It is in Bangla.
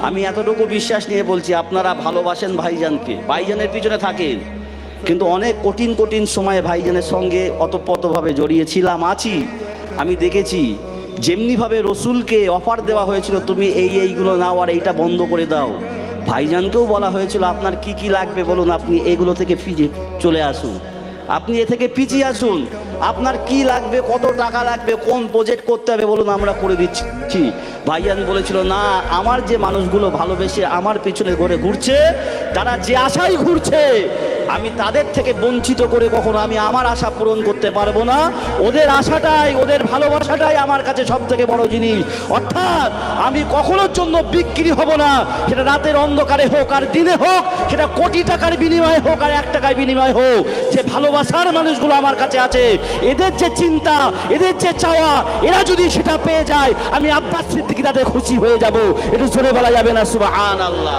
আমি এতটুকু বিশ্বাস নিয়ে বলছি, আপনারা ভালোবাসেন ভাইজানকে, ভাইজানের পিছনে থাকেন, কিন্তু অনেক কঠিন কঠিন সময়ে ভাইজানের সঙ্গে অতপ্রতভাবে জড়িয়েছিলাম, আছি। আমি দেখেছি যেমনিভাবে রসুলকে অফার দেওয়া হয়েছিল, তুমি এইগুলো নাও আর এইটা বন্ধ করে দাও, ভাইজানকেও বলা হয়েছিল আপনার কি কি লাগবে বলুন, আপনি এগুলো থেকে চলে আসুন, আপনি এ থেকে পিছিয়ে আসুন, আপনার কি লাগবে, কত টাকা লাগবে, কোন প্রজেক্ট করতে হবে বলুন, আমরা করে দিচ্ছি। ভাইজান বলেছিল না, আমার যে মানুষগুলো ভালোবেসে আমার পিছনে ঘুরছে, তারা যে আশায় ঘুরছে, আমি তাদের থেকে বঞ্চিত করে কখনো আমি আমার আশা পূরণ করতে পারবো না। ওদের আশাটাই, ওদের ভালোবাসাটাই আমার কাছে সব থেকে বড় জিনিস। অর্থাৎ আমি কখনোর জন্য বিক্রি হব না, সেটা রাতের অন্ধকারে হোক আর দিনে হোক, সেটা কোটি টাকার বিনিময়ে হোক আর 1 টাকার বিনিময়ে হোক, যে ভালোবাসার মানুষগুলো আমার কাছে আছে, এদের যে চিন্তা, এদের যে চাওয়া, এরা যদি সেটা পেয়ে যায়, আমি আব্বাস সিদ্দিকী তাতে খুশি হয়ে যাব। একটু জোরে বলা যাবে না সুবহানাল্লাহ।